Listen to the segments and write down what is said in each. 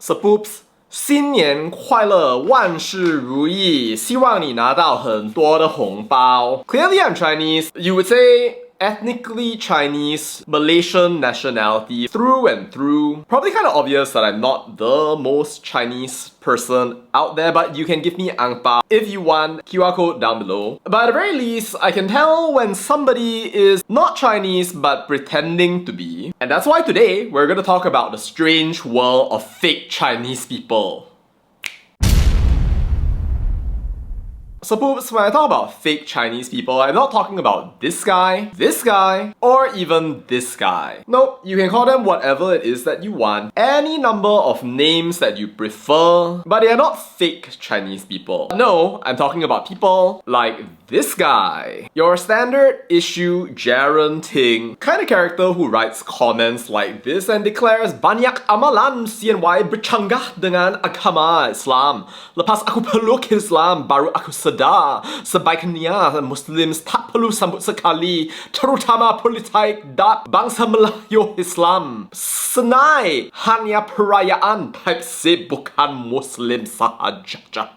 Sapoops, 新年快乐，万事如意，希望你拿到很多的红包。Clearly I'm Chinese. You would say ethnically Chinese, Malaysian nationality through and through. Probably kind of obvious that I'm not the most Chinese person out there, but you can give me ang pao if you want. QR code down below. But at the very least, I can tell when somebody is not Chinese but pretending to be. And that's why today we're gonna talk about the strange world of fake Chinese people. So poops, when I talk about fake Chinese people, I'm not talking about this guy, or even this guy. Nope, you can call them whatever it is that you want, any number of names that you prefer, but they are not fake Chinese people. No, I'm talking about people like this guy. Your standard issue Jaren Ting, kind of character who writes comments like this and declares banyak amalan CNY bercanggah dengan agama Islam. Lepas aku peluk Islam, baru aku sedar sebaiknya Muslims tak perlu sambut sekali, terutama politik dan bangsa Melayu Islam. Senai hanya perayaan type C bukan Muslim sahaja.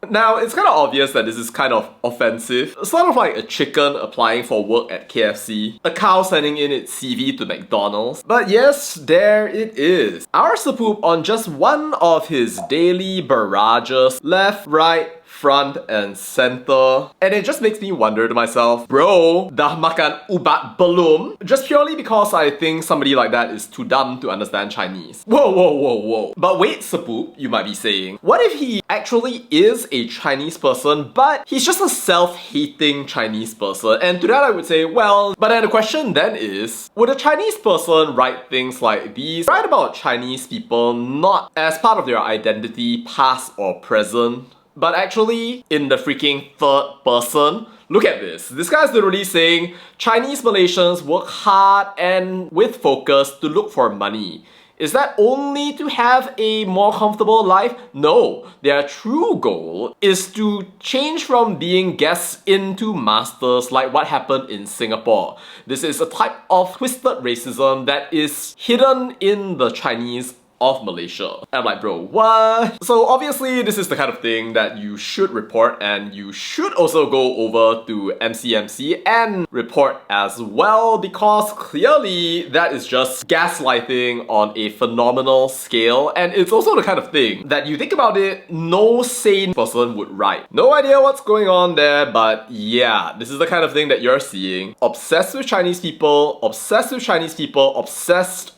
Now, it's kind of obvious that this is kind of offensive. Sort of like a chicken applying for work at KFC, a cow sending in its CV to McDonald's. But yes, there it is. Our Sapoop on just one of his daily barrages, left, right, front and center. And it just makes me wonder to myself, bro, dah makan ubat belum? Just purely because I think somebody like that is too dumb to understand Chinese. Whoa. But wait, Sapoop, you might be saying, what if he actually is a Chinese person, but he's just a self-hating Chinese person? And to that I would say, well, but then the question then is, would a Chinese person write things like these, write about Chinese people not as part of their identity, past or present, but actually in the freaking third person? Look at this. This guy's literally saying Chinese Malaysians work hard and with focus to look for money. Is that only to have a more comfortable life? No. Their true goal is to change from being guests into masters, like what happened in Singapore. This is a type of twisted racism that is hidden in the Chinese of Malaysia. And I'm like, bro, what? So obviously this is the kind of thing that you should report, and you should also go over to MCMC and report as well, because clearly that is just gaslighting on a phenomenal scale, and it's also the kind of thing that you think about it, no sane person would write. No idea what's going on there, but yeah, this is the kind of thing that you're seeing. Obsessed with Chinese people, obsessed with Chinese people, obsessed.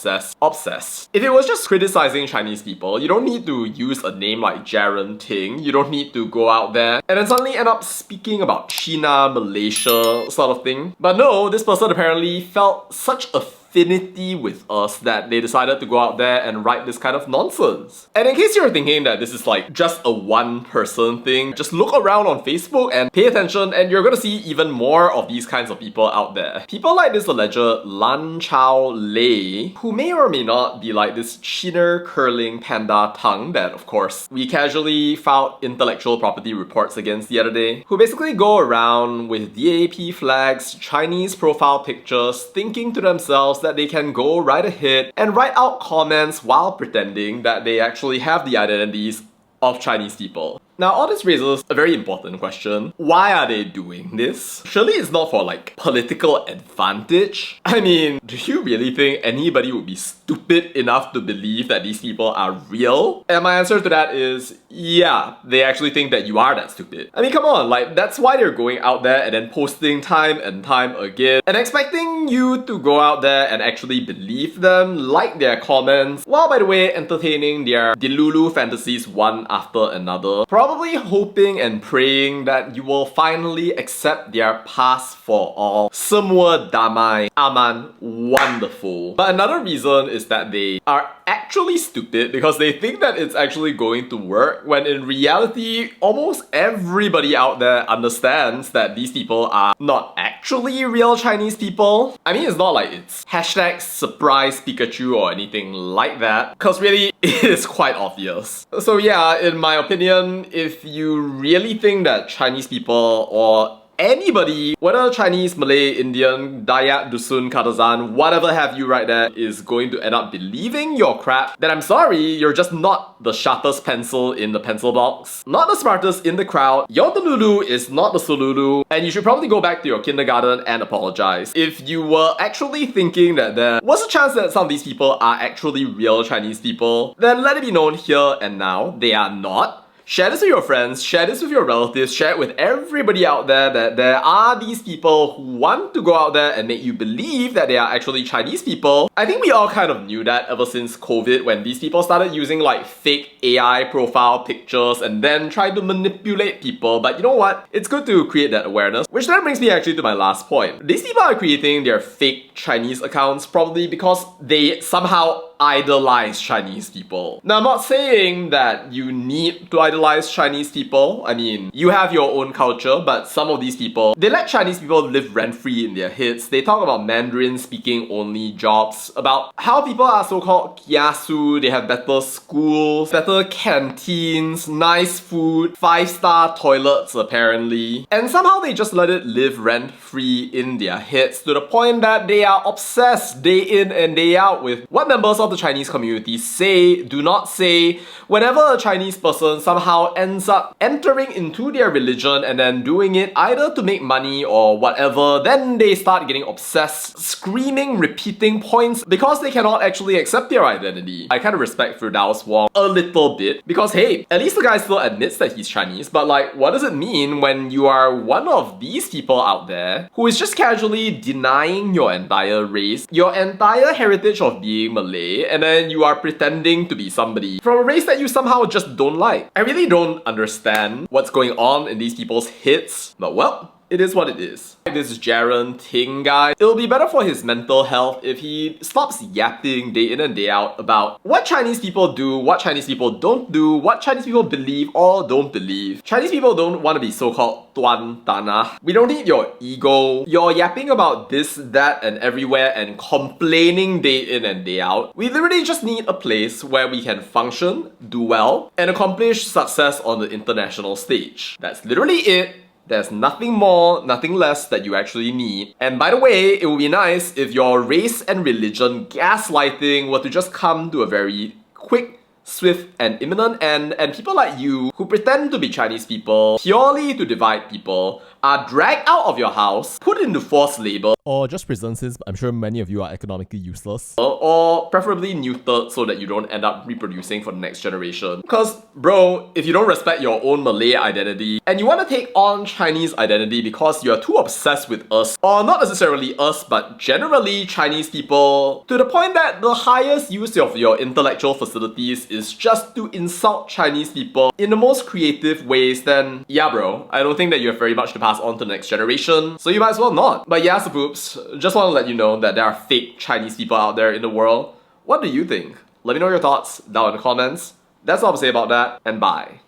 If it was just criticizing Chinese people, you don't need to use a name like Jaren Ting. You don't need to go out there and then suddenly end up speaking about China, Malaysia sort of thing. But no, this person apparently felt such affinity with us that they decided to go out there and write this kind of nonsense. And in case you're thinking that this is like just a one-person thing, just look around on Facebook and pay attention, and you're gonna see even more of these kinds of people out there. People like this alleged Lan Chao Lei, who may or may not be like this chinner curling panda tongue that, of course, we casually filed intellectual property reports against the other day, who basically go around with DAP flags, Chinese profile pictures, thinking to themselves that they can go right ahead and write out comments while pretending that they actually have the identities of Chinese people. Now, all this raises a very important question. Why are they doing this? Surely it's not for like political advantage. I mean, do you really think anybody would be stupid enough to believe that these people are real? And my answer to that is, yeah, they actually think that you are that stupid. I mean, come on, like that's why they're going out there and then posting time and time again and expecting you to go out there and actually believe them, like their comments, while by the way entertaining their delulu fantasies one after another. Probably hoping and praying that you will finally accept their pass for all. Semua damai, aman, wonderful. But another reason is that they are actually stupid because they think that it's actually going to work, when in reality, almost everybody out there understands that these people are not actually real Chinese people. I mean, it's not like it's hashtag surprise Pikachu or anything like that, because really, it is quite obvious. So yeah, in my opinion, if you really think that Chinese people or anybody, whether Chinese, Malay, Indian, Dayak, Dusun, Kadazan, whatever have you right there, is going to end up believing your crap, then I'm sorry, you're just not the sharpest pencil in the pencil box, not the smartest in the crowd, your Delulu is not the Solulu, and you should probably go back to your kindergarten and apologize. If you were actually thinking that there was a chance that some of these people are actually real Chinese people, then let it be known here and now, they are not. Share this with your friends, share this with your relatives, share it with everybody out there that there are these people who want to go out there and make you believe that they are actually Chinese people. I think we all kind of knew that ever since COVID, when these people started using like fake AI profile pictures and then tried to manipulate people. But you know what? It's good to create that awareness, which then brings me actually to my last point. These people are creating their fake Chinese accounts probably because they somehow idolize Chinese people. Now, I'm not saying that you need to idolize Chinese people. I mean, you have your own culture, but some of these people, they let Chinese people live rent-free in their heads. They talk about Mandarin speaking only jobs, about how people are so-called kiasu, they have better schools, better canteens, nice food, 5-star toilets apparently. And somehow they just let it live rent-free in their heads to the point that they are obsessed day in and day out with what members of the Chinese community say, do not say. Whenever a Chinese person somehow ends up entering into their religion and then doing it either to make money or whatever, then they start getting obsessed, screaming, repeating points because they cannot actually accept their identity. I kind of respect Firdaus Wong a little bit because hey, at least the guy still admits that he's Chinese, but like, what does it mean when you are one of these people out there who is just casually denying your entire race, your entire heritage of being Malay, and then you are pretending to be somebody from a race that you somehow just don't like? I really don't understand what's going on in these people's heads, but well, it is what it is. This Jaren Ting guy, it'll be better for his mental health if he stops yapping day in and day out about what Chinese people do, what Chinese people don't do, what Chinese people believe or don't believe. Chinese people don't want to be so-called tuan tanah. We don't need your ego. You're yapping about this, that, and everywhere and complaining day in and day out. We literally just need a place where we can function, do well, and accomplish success on the international stage. That's literally it. There's nothing more, nothing less that you actually need. And by the way, it would be nice if your race and religion gaslighting were to just come to a very quick, swift, and imminent end, and people like you who pretend to be Chinese people purely to divide people are dragged out of your house, put into forced labor, or just prison, since I'm sure many of you are economically useless. Or preferably neutered so that you don't end up reproducing for the next generation. Because, bro, if you don't respect your own Malay identity and you want to take on Chinese identity because you're too obsessed with us, or not necessarily us, but generally Chinese people, to the point that the highest use of your intellectual facilities is just to insult Chinese people in the most creative ways, then yeah, bro, I don't think that you have very much to pass on to the next generation, so you might as well not. But yeah, Sapoops, just want to let you know that there are fake Chinese people out there in the world. What do you think? Let me know your thoughts down in the comments. That's all I have to say about that, and bye.